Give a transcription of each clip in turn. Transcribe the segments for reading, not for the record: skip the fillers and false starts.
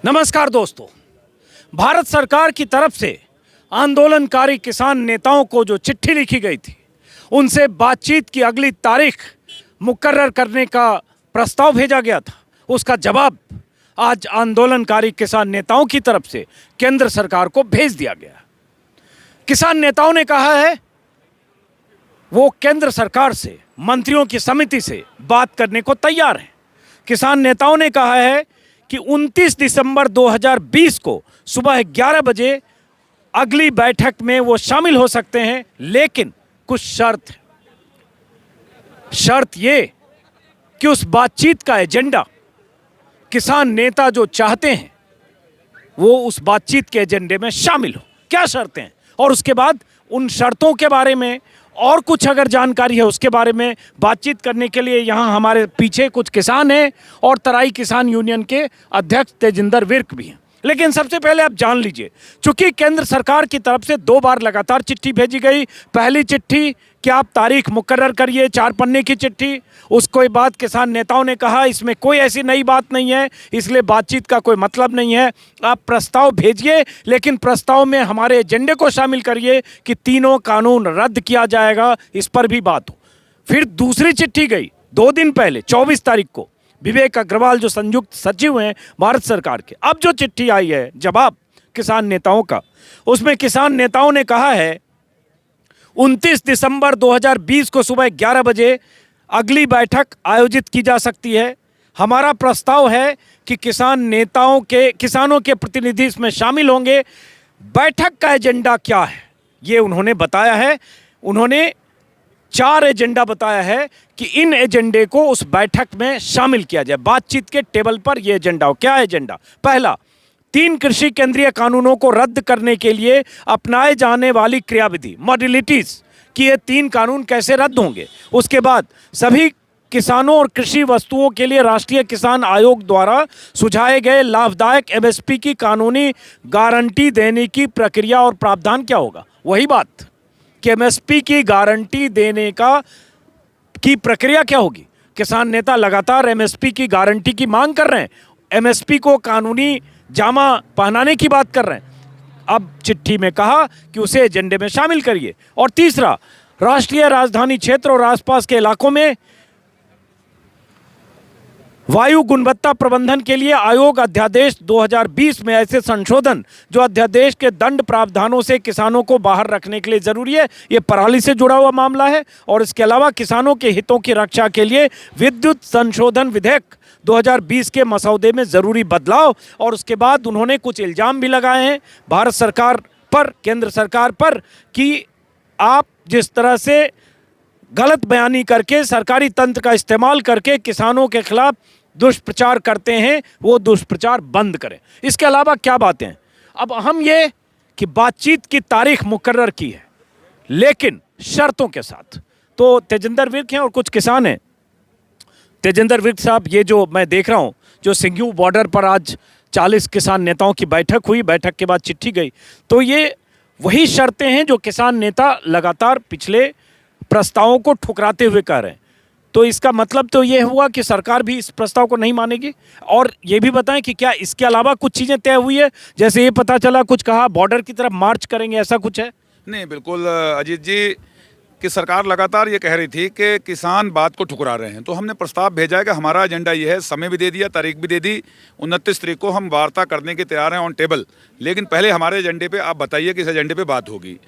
नमस्कार दोस्तों, भारत सरकार की तरफ से आंदोलनकारी किसान नेताओं को जो चिट्ठी लिखी गई थी, उनसे बातचीत की अगली तारीख मुकर्रर करने का प्रस्ताव भेजा गया था। उसका जवाब आज आंदोलनकारी किसान नेताओं की तरफ से केंद्र सरकार को भेज दिया गया। किसान नेताओं ने कहा है वो केंद्र सरकार से, मंत्रियों की समिति से बात करने को तैयार हैं। किसान नेताओं ने कहा है कि 29 दिसंबर 2020 को सुबह 11 बजे अगली बैठक में वो शामिल हो सकते हैं, लेकिन कुछ शर्त है। शर्त ये कि उस बातचीत का एजेंडा किसान नेता जो चाहते हैं वो उस बातचीत के एजेंडे में शामिल हो। क्या शर्तें हैं और उसके बाद उन शर्तों के बारे में और कुछ अगर जानकारी है उसके बारे में बातचीत करने के लिए यहाँ हमारे पीछे कुछ किसान हैं और तराई किसान यूनियन के अध्यक्ष तेजिंदर विर्क भी हैं। लेकिन सबसे पहले आप जान लीजिए, चूंकि केंद्र सरकार की तरफ से 2 बार लगातार चिट्ठी भेजी गई। पहली चिट्ठी कि आप तारीख मुकर्रर करिए, 4 पन्ने की चिट्ठी। उसके बाद किसान नेताओं ने कहा इसमें कोई ऐसी नई बात नहीं है, इसलिए बातचीत का कोई मतलब नहीं है, आप प्रस्ताव भेजिए, लेकिन प्रस्ताव में हमारे एजेंडे को शामिल करिए कि तीनों कानून रद्द किया जाएगा, इस पर भी बात हो। फिर दूसरी चिट्ठी गई 2 दिन पहले 24 तारीख को, विवेक अग्रवाल जो संयुक्त सचिव हैं भारत सरकार के। अब जो चिट्ठी आई है जवाब किसान नेताओं का, उसमें किसान नेताओं ने कहा है 29 दिसंबर 2020 को सुबह 11 बजे अगली बैठक आयोजित की जा सकती है। हमारा प्रस्ताव है कि किसानों के प्रतिनिधि इसमें शामिल होंगे। बैठक का एजेंडा क्या है ये उन्होंने बताया है। उन्होंने 4 एजेंडा बताया है कि इन एजेंडे को उस बैठक में शामिल किया जाए। बातचीत के टेबल पर यह एजेंडा हो। क्या एजेंडा? पहला, 3 कृषि केंद्रीय कानूनों को रद्द करने के लिए अपनाए जाने वाली क्रियाविधि, मॉड्यूलिटीज, कि ये 3 कानून कैसे रद्द होंगे। उसके बाद सभी किसानों और कृषि वस्तुओं के लिए राष्ट्रीय किसान आयोग द्वारा सुझाए गए लाभदायक एमएसपी की कानूनी गारंटी देने की प्रक्रिया और प्रावधान क्या होगा। वही बात कि एमएसपी की गारंटी देने की प्रक्रिया क्या होगी। किसान नेता लगातार एमएसपी की गारंटी की मांग कर रहे हैं, एमएसपी को कानूनी जामा पहनाने की बात कर रहे हैं। अब चिट्ठी में कहा कि उसे एजेंडे में शामिल करिए। और तीसरा, राष्ट्रीय राजधानी क्षेत्र और आसपास के इलाकों में वायु गुणवत्ता प्रबंधन के लिए आयोग अध्यादेश 2020 में ऐसे संशोधन जो अध्यादेश के दंड प्रावधानों से किसानों को बाहर रखने के लिए जरूरी है। ये पराली से जुड़ा हुआ मामला है। और इसके अलावा किसानों के हितों की रक्षा के लिए विद्युत संशोधन विधेयक 2020 के मसौदे में जरूरी बदलाव। और उसके बाद उन्होंने कुछ इल्जाम भी लगाए हैं भारत सरकार पर, केंद्र सरकार पर, कि आप जिस तरह से गलत बयानी करके, सरकारी तंत्र का इस्तेमाल करके किसानों के खिलाफ दुष्प्रचार करते हैं, वो दुष्प्रचार बंद करें। इसके अलावा क्या बातें हैं? अब हम ये कि बातचीत की तारीख मुकर्रर की है, लेकिन शर्तों के साथ। तो तेजिंदर विर्क हैं और कुछ किसान हैं। तेजिंदर विर्क साहब, ये जो मैं देख रहा हूँ, जो सिंघू बॉर्डर पर आज 40 किसान नेताओं की बैठक हुई, बैठक के बाद चिट्ठी गई, तो ये वही शर्तें हैं जो किसान नेता लगातार पिछले प्रस्तावों को ठुकराते हुए कह रहे हैं। तो इसका मतलब तो ये हुआ कि सरकार भी इस प्रस्ताव को नहीं मानेगी। और ये भी बताएं कि क्या इसके अलावा कुछ चीज़ें तय हुई है? जैसे ये पता चला, कुछ कहा बॉर्डर की तरफ मार्च करेंगे, ऐसा कुछ है? नहीं, बिल्कुल अजीत जी, कि सरकार लगातार ये कह रही थी कि किसान बात को ठुकरा रहे हैं। तो हमने प्रस्ताव भेजा है कि हमारा एजेंडा ये है, समय भी दे दिया, तारीख भी दे दी, 29 तारीख को हम वार्ता करने के तैयार हैं ऑन टेबल। लेकिन पहले हमारे एजेंडे पे आप बताइए कि इस एजेंडे पे बात होगी।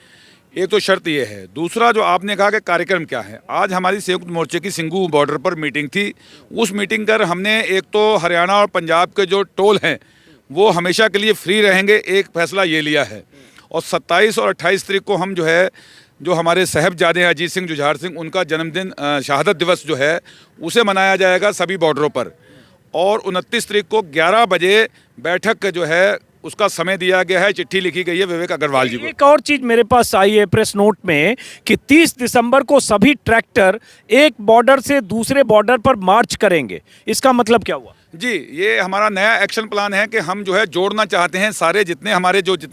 एक तो शर्त ये है। दूसरा, जो आपने कहा कि कार्यक्रम क्या है, आज हमारी संयुक्त मोर्चे की सिंघू बॉर्डर पर मीटिंग थी। उस मीटिंग कर हमने एक तो हरियाणा और पंजाब के जो टोल हैं वो हमेशा के लिए फ्री रहेंगे, एक फैसला ये लिया है। और 27 और 28 तारीख को हम जो हमारे साहबजादे हैं अजीत सिंह जुझार सिंह, उनका जन्मदिन, शहादत दिवस जो है, उसे मनाया जाएगा सभी बॉर्डरों पर। और 29 तारीख को 11 बजे बैठक जो है उसका समय दिया गया है, चिट्ठी लिखी गई है विवेक अग्रवाल जी को। एक और चीज मेरे पास आई है प्रेस नोट में कि 30 दिसंबर को सभी ट्रैक्टर एक बॉर्डर से दूसरे बॉर्डर पर मार्च करेंगे। इसका मतलब क्या हुआ? जी, ये हमारा नया एक्शन प्लान है कि हम जो है जोड़ना चाहते हैं सारे जितने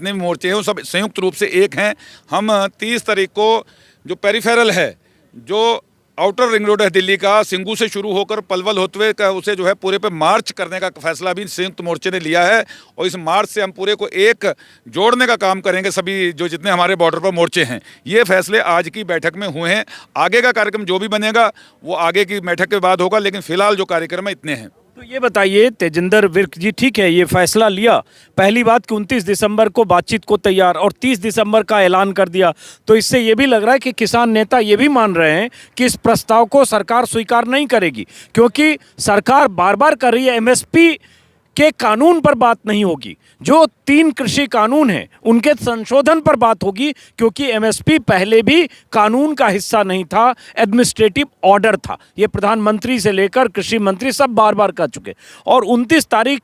भी मोर्चे हैं वो सब संयुक्त रूप से एक हैं। हम 30 तारीख को जो पेरिफेरल है, जो आउटर रिंग रोड है दिल्ली का, सिंगू से शुरू होकर पलवल होते हुए का उसे जो है पूरे पे मार्च करने का फैसला भी संयुक्त मोर्चे ने लिया है। और इस मार्च से हम पूरे को एक जोड़ने का काम करेंगे, सभी जो जितने हमारे बॉर्डर पर मोर्चे हैं। ये फैसले आज की बैठक में हुए हैं। आगे का कार्यक्रम जो भी बनेगा वो आगे की बैठक के बाद होगा, लेकिन फिलहाल जो कार्यक्रम है इतने हैं। तो ये बताइए तेजिंदर विर्क जी, ठीक है ये फैसला लिया, पहली बात कि 29 दिसंबर को बातचीत को तैयार और 30 दिसंबर का ऐलान कर दिया, तो इससे ये भी लग रहा है कि किसान नेता ये भी मान रहे हैं कि इस प्रस्ताव को सरकार स्वीकार नहीं करेगी, क्योंकि सरकार बार बार कर रही है एमएसपी के कानून पर बात नहीं होगी, जो 3 कृषि कानून हैं उनके संशोधन पर बात होगी, क्योंकि एमएसपी पहले भी कानून का हिस्सा नहीं था, एडमिनिस्ट्रेटिव ऑर्डर था। ये प्रधानमंत्री से लेकर कृषि मंत्री सब बार बार कर चुके। और 29 तारीख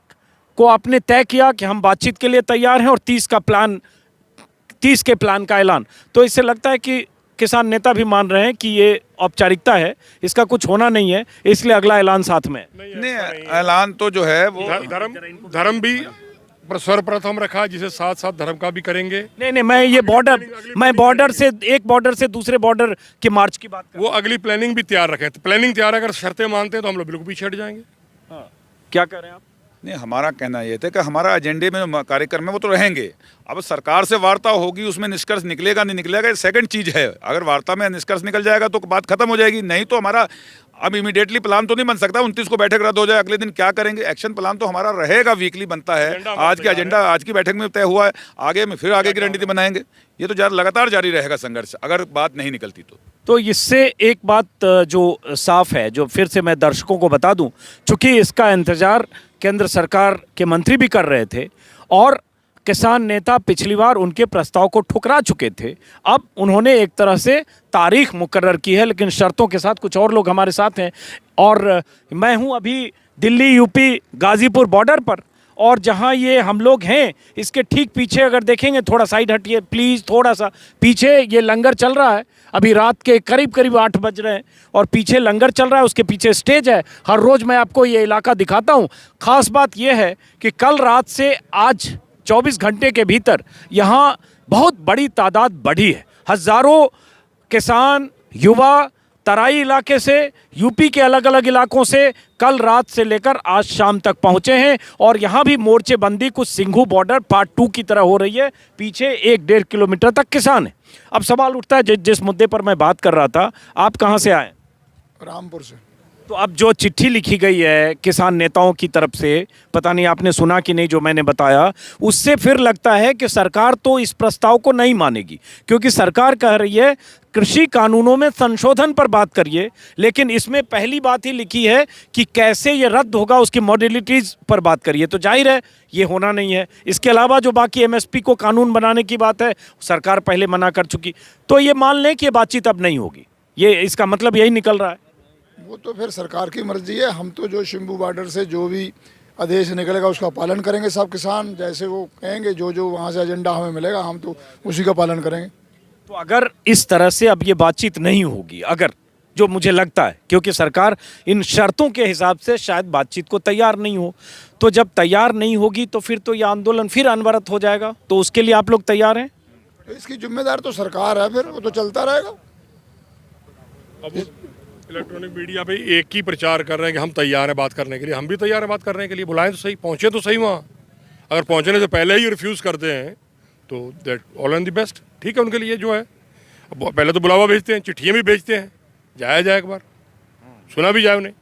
को आपने तय किया कि हम बातचीत के लिए तैयार हैं और 30 के प्लान का ऐलान। तो इससे लगता है कि किसान नेता भी मान रहे हैं कि ये औपचारिकता है, इसका कुछ होना नहीं है, इसलिए अगला ऐलान साथ में नहीं, ऐलान तो जो है वो धर्म भी सर्वप्रथम रखा, जिसे साथ साथ धर्म का भी करेंगे। नहीं, मैं बॉर्डर से एक बॉर्डर से दूसरे बॉर्डर के मार्च की बात कर। वो अगली प्लानिंग भी तैयार रखें, तो प्लानिंग तैयार अगर शर्तें मानते हैं तो हम लोग बिल्कुल पीछे हट जाएंगे। क्या कह रहे हैं आप? नहीं, हमारा कहना ये था कि हमारा एजेंडे में कार्यक्रम में वो तो रहेंगे। अब सरकार से वार्ता होगी, उसमें निष्कर्ष निकलेगा नहीं निकलेगा ये सेकंड चीज़ है। अगर वार्ता में निष्कर्ष निकल जाएगा तो बात खत्म हो जाएगी, नहीं तो हमारा अब इमीडिएटली प्लान तो नहीं बन सकता। 29 को बैठक रद्द हो जाए, अगले दिन क्या करेंगे, एक्शन प्लान तो हमारा रहेगा, वीकली बनता है। आज का एजेंडा आज की बैठक में तय हुआ है, आगे में फिर आगे की रणनीति बनाएंगे। ये तो लगातार जारी रहेगा संघर्ष, अगर बात नहीं निकलती तो इससे एक बात जो साफ है, जो फिर से मैं दर्शकों को बता दूं, चूंकि इसका इंतजार केंद्र सरकार के मंत्री भी कर रहे थे और किसान नेता पिछली बार उनके प्रस्ताव को ठुकरा चुके थे, अब उन्होंने एक तरह से तारीख मुकर्रर की है, लेकिन शर्तों के साथ। कुछ और लोग हमारे साथ हैं और मैं हूं अभी दिल्ली यूपी गाजीपुर बॉर्डर पर, और जहां ये हम लोग हैं इसके ठीक पीछे अगर देखेंगे, थोड़ा साइड हटिए प्लीज़, थोड़ा सा पीछे ये लंगर चल रहा है। अभी रात के करीब 8 बज रहे हैं और पीछे लंगर चल रहा है, उसके पीछे स्टेज है। हर रोज़ मैं आपको ये इलाका दिखाता हूँ। ख़ास बात यह है कि कल रात से आज 24 घंटे के भीतर यहाँ बहुत बड़ी तादाद बढ़ी है। हज़ारों किसान, युवा तराई इलाके से, यूपी के अलग अलग इलाकों से कल रात से लेकर आज शाम तक पहुंचे हैं और यहाँ भी मोर्चेबंदी कुछ सिंघू बॉर्डर पार्ट 2 की तरह हो रही है। पीछे 1-1.5 किलोमीटर तक किसान है। अब सवाल उठता है, जिस मुद्दे पर मैं बात कर रहा था, आप कहाँ से आए? रामपुर से। तो अब जो चिट्ठी लिखी गई है किसान नेताओं की तरफ से, पता नहीं आपने सुना कि नहीं जो मैंने बताया, उससे फिर लगता है कि सरकार तो इस प्रस्ताव को नहीं मानेगी, क्योंकि सरकार कह रही है कृषि कानूनों में संशोधन पर बात करिए, लेकिन इसमें पहली बात ही लिखी है कि कैसे ये रद्द होगा उसकी मॉडलिटीज़ पर बात करिए। तो जाहिर है ये होना नहीं है। इसके अलावा जो बाकी एमएसपी को कानून बनाने की बात है, सरकार पहले मना कर चुकी। तो ये मान लें कि ये बातचीत अब नहीं होगी, ये इसका मतलब यही निकल रहा है। वो तो फिर सरकार की मर्जी है। हम तो जो शिम्बू बॉर्डर से जो भी आदेश निकलेगा उसका पालन करेंगे। सब किसान जैसे वो कहेंगे, जो वहाँ से एजेंडा हमें मिलेगा हम तो उसी का पालन करेंगे। तो अगर इस तरह से अब ये बातचीत नहीं होगी, अगर जो मुझे लगता है, क्योंकि सरकार इन शर्तों के हिसाब से शायद बातचीत को तैयार नहीं हो, तो जब तैयार नहीं होगी तो फिर तो ये आंदोलन फिर अनवरत हो जाएगा। तो उसके लिए आप लोग तैयार हैं? तो इसकी जिम्मेदार तो सरकार है, फिर वो तो चलता रहेगा। अब इलेक्ट्रॉनिक मीडिया पे एक ही प्रचार कर रहे हैं कि हम तैयार हैं बात करने के लिए। हम भी तैयार हैं बात करने के लिए, बुलाएं तो सही, पहुँचे तो सही वहाँ। अगर पहुँचने से पहले ही रिफ्यूज़ करते हैं तो that all and the best, ठीक है उनके लिए जो है। अब पहले तो बुलावा भेजते हैं, चिट्ठियाँ भी भेजते हैं, जाए एक बार, सुना भी जाए उन्हें।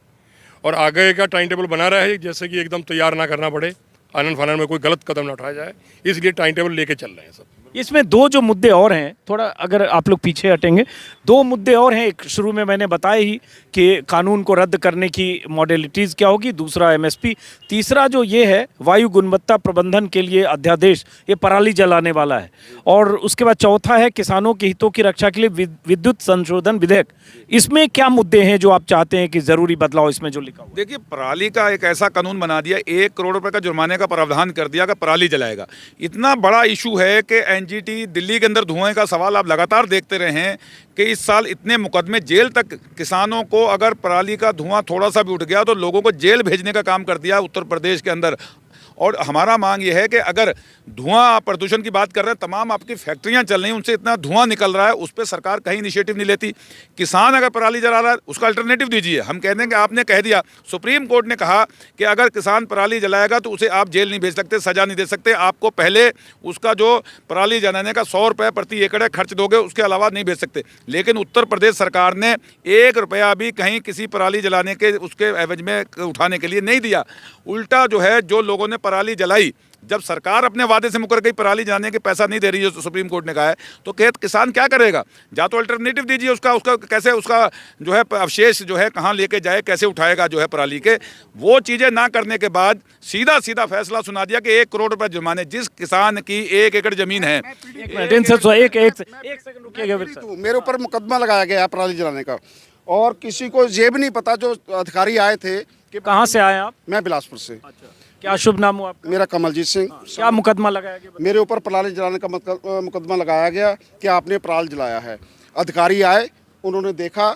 और आगे का टाइम टेबल बना रहा है, जैसे कि एकदम तैयार ना करना पड़े, आनंद फानन में कोई गलत कदम ना उठाया जाए, इसलिए टाइम टेबल लेके चल रहे हैं सब। इसमें 2 जो मुद्दे और हैं, थोड़ा अगर आप लोग पीछे हटेंगे, 2 मुद्दे और हैं। एक शुरू में मैंने बताया ही कि कानून को रद्द करने की मॉडलिटीज़ क्या होगी, दूसरा एमएसपी, तीसरा जो ये है वायु गुणवत्ता प्रबंधन के लिए अध्यादेश, ये पराली जलाने वाला है, और उसके बाद चौथा है किसानों के हितों की रक्षा के लिए विद्युत संशोधन विधेयक। इसमें क्या मुद्दे हैं जो आप चाहते हैं कि ज़रूरी बदलाव इसमें जो लिखा हुआ? देखिए, पराली का एक ऐसा कानून बना दिया, 1 करोड़ रुपए का जुर्माने का प्रावधान कर दिया कि पराली जलाएगा। इतना बड़ा इशू है कि एनजीटी दिल्ली के अंदर धुएं का सवाल आप लगातार देखते रहे हैं कि इस साल इतने मुकदमे, जेल तक किसानों को अगर पराली का धुआं थोड़ा सा भी उठ गया तो लोगों को जेल भेजने का काम कर दिया उत्तर प्रदेश के अंदर। और हमारा मांग ये है कि अगर धुआं, आप प्रदूषण की बात कर रहे हैं, तमाम आपकी फैक्ट्रियां चल रही हैं, उनसे इतना धुआं निकल रहा है, उस पर सरकार कहीं इनिशिएटिव नहीं लेती। किसान अगर पराली जला रहा है उसका अल्टरनेटिव दीजिए। हम कह दें कि आपने कह दिया, सुप्रीम कोर्ट ने कहा कि अगर किसान पराली जलाएगा तो उसे आप जेल नहीं भेज सकते, सजा नहीं दे सकते, आपको पहले उसका जो पराली जलाने का 100 रुपये प्रति एकड़ खर्च दोगे, उसके अलावा नहीं भेज सकते। लेकिन उत्तर प्रदेश सरकार ने 1 रुपया भी कहीं किसी पराली जलाने के उसके एवज में उठाने के लिए नहीं दिया। उल्टा जो है, जो लोगों ने पराली जलाई, जब सरकार अपने वादे से मुकर गई, पराली जलाने के पैसा नहीं दे रही है, तो सुप्रीम कोर्ट ने कहा है, तो किसान क्या करेगा? या तो अल्टरनेटिव दीजिए, उसका कैसे उसका जो है अवशेष जो है कहाँ लेके जाए, कैसे उठाएगा जो है पराली के। वो चीज़ें ना करने के बाद सीधा सीधा फैसला सुना दिया कि 1 करोड़ रुपए जुर्माने। जिस किसान की 1 एकड़ जमीन है, मेरे ऊपर मुकदमा लगाया गया पराली जलाने का, और किसी को ये भी नहीं पता, जो अधिकारी आए थे कि कहाँ से आए आप? मैं बिलासपुर से। क्या शुभ नाम हो आपका? मेरा कमलजीत सिंह। क्या मुकदमा लगाया गया? मेरे ऊपर पराली जलाने का मुकदमा लगाया गया कि आपने पराली जलाया है। अधिकारी आए, उन्होंने देखा,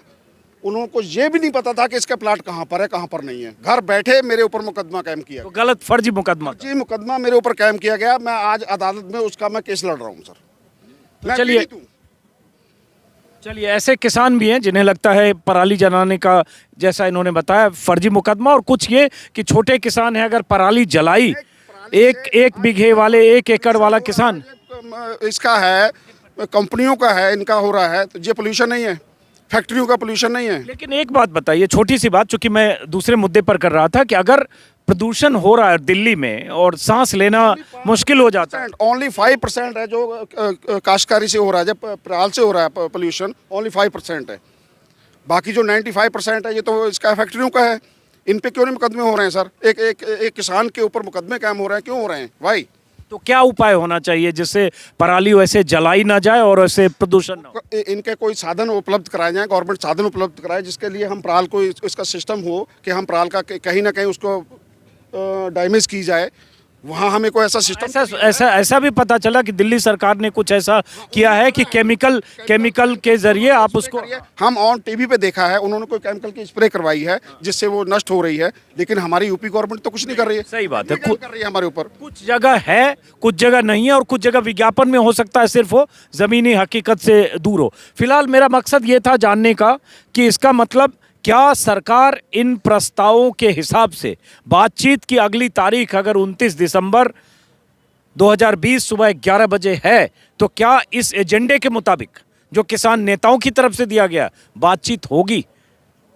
उनको ये भी नहीं पता था कि इसका प्लाट कहाँ पर है, कहाँ पर नहीं है। घर बैठे मेरे ऊपर मुकदमा कायम किया, तो गलत फर्जी मुकदमा। जी मुकदमा मेरे ऊपर कायम किया गया। मैं आज अदालत में उसका मैं केस लड़ रहा हूँ सर। मैं चलिए। पीड़ित हूँ। चलिए, ऐसे किसान भी हैं जिन्हें लगता है पराली जलाने का, जैसा इन्होंने बताया, फर्जी मुकदमा, और कुछ ये कि छोटे किसान है, अगर पराली जलाई, एक बीघे वाले, 1 एकड़ वाला किसान, इसका है, कंपनियों का है, इनका हो रहा है, तो ये पोल्यूशन नहीं है, फैक्ट्रियों का पोल्यूशन नहीं है। लेकिन एक बात बताइए, छोटी सी बात, चूंकि मैं दूसरे मुद्दे पर कर रहा था कि अगर प्रदूषण हो रहा है दिल्ली में और सांस लेना मुश्किल हो जाता है, ओनली 5% है जो काश्तकारी से हो रहा है, जब पराल से हो रहा है पोल्यूशन, ओनली 5% है। बाकी जो 95% है ये तो इसका फैक्ट्रियों का है। इन पे क्यों नहीं मुकदमे हो रहे हैं सर? एक किसान के ऊपर मुकदमे कायम हो रहे हैं, क्यों हो रहे हैं भाई? तो क्या उपाय होना चाहिए जिससे पराली वैसे जलाई ना जाए और वैसे प्रदूषण ना हो? इनके कोई साधन उपलब्ध कराए जाएं, गवर्नमेंट साधन उपलब्ध कराए जिसके लिए हम पराल को, इसका सिस्टम हो कि हम पराल का कहीं ना कहीं उसको डैमेज की जाए। वहाँ हमें कोई ऐसा सिस्टम ऐसा भी पता चला कि दिल्ली सरकार ने कुछ ऐसा किया है कि केमिकल के जरिए आप उसको, हम ऑन टीवी पे देखा है, उन्होंने कोई केमिकल की स्प्रे करवाई है जिससे वो नष्ट हो रही है, लेकिन हमारी यूपी गवर्नमेंट तो कुछ नहीं कर रही है। सही बात है, कर रही है हमारे ऊपर। कुछ जगह है, कुछ जगह नहीं है, और कुछ जगह विज्ञापन में हो सकता है सिर्फ वो जमीनी हकीकत से दूर हो। फिलहाल मेरा मकसद ये था जानने का कि इसका मतलब क्या सरकार इन प्रस्तावों के हिसाब से बातचीत की अगली तारीख अगर 29 दिसंबर 2020 सुबह 11 बजे है, तो क्या इस एजेंडे के मुताबिक जो किसान नेताओं की तरफ से दिया गया बातचीत होगी?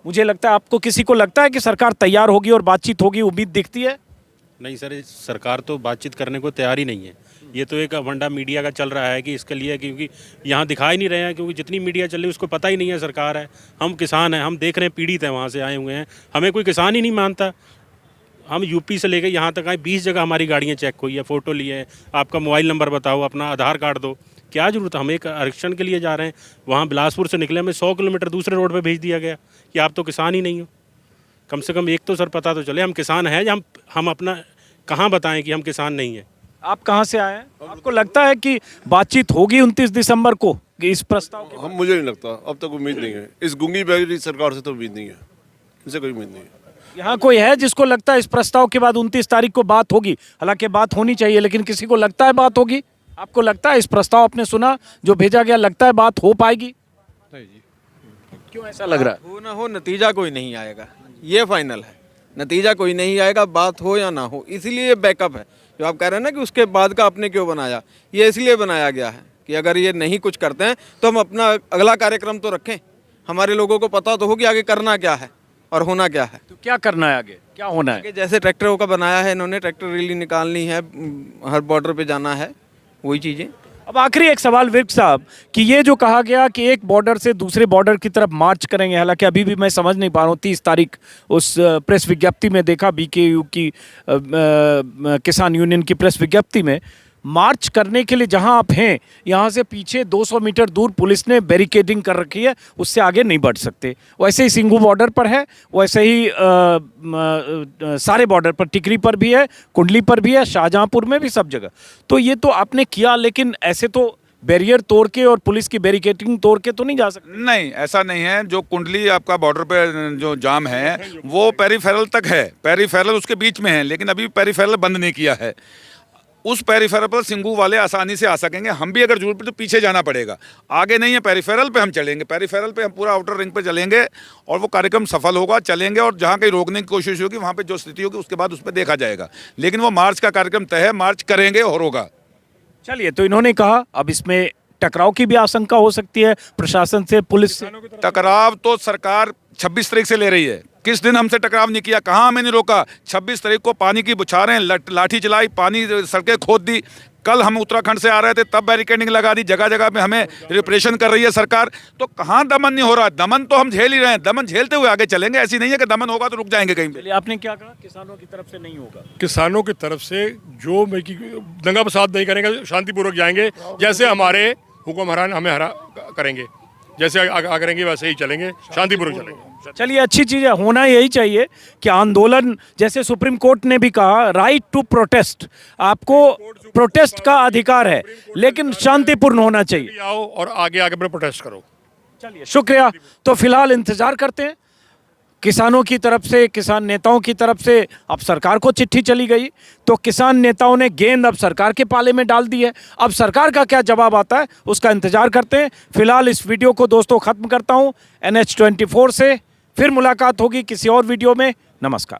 मुझे लगता है, आपको किसी को लगता है कि सरकार तैयार होगी और बातचीत होगी? उम्मीद दिखती है? नहीं सर, सरकार तो बातचीत करने को तैयार ही नहीं है। ये तो एक अवंडा मीडिया का चल रहा है कि इसके लिए, क्योंकि यहाँ दिखाई नहीं रहे हैं, क्योंकि जितनी मीडिया चल रही है उसको पता ही नहीं है सरकार है। हम किसान हैं, हम देख रहे हैं, पीड़ित हैं, वहाँ से आए हुए हैं, हमें कोई किसान ही नहीं मानता। हम यूपी से लेकर यहाँ तक आए, 20 जगह हमारी गाड़ियाँ चेक हुई है, फ़ोटो लिए हैं, आपका मोबाइल नंबर बताओ, अपना आधार कार्ड दो, क्या ज़रूरत है? हम एक आरक्षण के लिए जा रहे हैं, वहाँ बिलासपुर से निकले, हमें 100 किलोमीटर दूसरे रोड पर भेज दिया गया कि आप तो किसान ही नहीं हो। कम से कम एक तो सर पता तो चले हम किसान हैं, या हम अपना कहाँ बताएं कि हम किसान नहीं हैं। आप कहाँ से आए हैं? आपको लगता है कि बातचीत होगी 29 दिसंबर को कि इस प्रस्ताव के? हम, मुझे नहीं लगता, अब तक उम्मीद नहीं है। इस गूंगी बैगरी सरकार से तो उम्मीद नहीं है, इनसे कोई उम्मीद नहीं है। यहाँ कोई है जिसको लगता है इस प्रस्ताव के बाद 29 तारीख को बात होगी? हालांकि बात होनी चाहिए, लेकिन किसी को लगता है बात होगी? आपको लगता है इस प्रस्ताव आपने सुना जो भेजा गया, लगता है बात हो पाएगी? नहीं जी। क्यों ऐसा लग रहा है? हो ना हो, नतीजा कोई नहीं आएगा, ये फाइनल है। नतीजा कोई नहीं आएगा, बात हो या ना हो। इसीलिए बैकअप है जो आप कह रहे हैं ना कि उसके बाद का आपने क्यों बनाया, ये इसलिए बनाया गया है कि अगर ये नहीं कुछ करते हैं तो हम अपना अगला कार्यक्रम तो रखें, हमारे लोगों को पता तो हो कि आगे करना क्या है और होना क्या है। तो क्या करना है आगे, क्या होना है? कि जैसे ट्रैक्टरों का बनाया है इन्होंने, ट्रैक्टर रैली निकालनी है, हर बॉर्डर पे जाना है, वही चीज़ें। अब आखिरी एक सवाल विर्क साहब, कि ये जो कहा गया कि एक बॉर्डर से दूसरे बॉर्डर की तरफ मार्च करेंगे, हालांकि अभी भी मैं समझ नहीं पा रहा हूँ, 30 तारीख उस प्रेस विज्ञप्ति में देखा, बीकेयू की किसान यूनियन की प्रेस विज्ञप्ति में, मार्च करने के लिए जहां आप हैं, यहाँ से पीछे 200 मीटर दूर पुलिस ने बैरिकेडिंग कर रखी है, उससे आगे नहीं बढ़ सकते। वैसे ही सिंघू बॉर्डर पर है, वैसे ही सारे बॉर्डर पर, टिकरी पर भी है, कुंडली पर भी है, शाहजहांपुर में भी, सब जगह। तो ये तो आपने किया, लेकिन ऐसे तो बैरियर तोड़ के और पुलिस की बैरिकेडिंग तोड़ के तो नहीं जा सकते? नहीं, ऐसा नहीं है। जो कुंडली आपका बॉर्डर पे जो जाम है वो पेरीफेरल तक है, पेरीफेरल उसके बीच में है, लेकिन अभी पेरीफेरल बंद नहीं किया है। उस पेरीफेरल पर सिंघू वाले आसानी से आ सकेंगे। हम भी अगर जरूरत पड़ी तो पीछे जाना पड़ेगा, आगे नहीं है। पेरीफेरल पे हम चलेंगे, पेरीफेरल पे हम पूरा आउटर रिंग पे चलेंगे और वो कार्यक्रम सफल होगा। चलेंगे और जहाँ कहीं रोकने की कोशिश होगी वहाँ पे जो स्थिति होगी उसके बाद उस पर देखा जाएगा। लेकिन वो मार्च का कार्यक्रम तय है, मार्च करेंगे और होगा। चलिए, तो इन्होंने कहा अब इसमें टकराव की भी आशंका हो सकती है प्रशासन से, पुलिस से। टकराव तो सरकार 26 तारीख से ले रही है। किस दिन हमसे टकराव नहीं किया, कहाँ हमें नहीं रोका। 26 तारीख को पानी की बुछारें, लाठी चलाई, पानी सड़कें खोद दी। कल हम उत्तराखंड से आ रहे थे तब बैरिकेडिंग लगा दी, जगह जगह पे हमें रिप्रेशन कर रही है सरकार। तो कहाँ दमन नहीं हो रहा? दमन तो हम झेल ही रहे हैं, दमन झेलते हुए आगे चलेंगे। ऐसी नहीं है कि दमन होगा तो रुक जाएंगे कहीं पे। चलिए, आपने क्या कहा? किसानों की तरफ से नहीं होगा। किसानों की तरफ से जो दंगा फसाद नहीं करेंगे, शांतिपूर्वक जाएंगे। जैसे हमारे हुक्मरान हमें हरा करेंगे, जैसे करेंगे वैसे ही चलेंगे, शांतिपूर्वक चलेंगे। चलिए, अच्छी चीज़ है, होना यही चाहिए कि आंदोलन, जैसे सुप्रीम कोर्ट ने भी कहा राइट टू प्रोटेस्ट, आपको प्रोटेस्ट का अधिकार है, लेकिन शांतिपूर्ण होना चाहिए। आओ और आगे आगे पर प्रोटेस्ट करो। चलिए, शुक्रिया। तो फिलहाल इंतजार करते हैं किसानों की तरफ से, किसान नेताओं की तरफ से। अब सरकार को चिट्ठी चली गई तो किसान नेताओं ने गेंद अब सरकार के पाले में डाल दी है। अब सरकार का क्या जवाब आता है उसका इंतजार करते हैं। फिलहाल इस वीडियो को दोस्तों ख़त्म करता हूं। NH24 से फिर मुलाकात होगी किसी और वीडियो में। नमस्कार।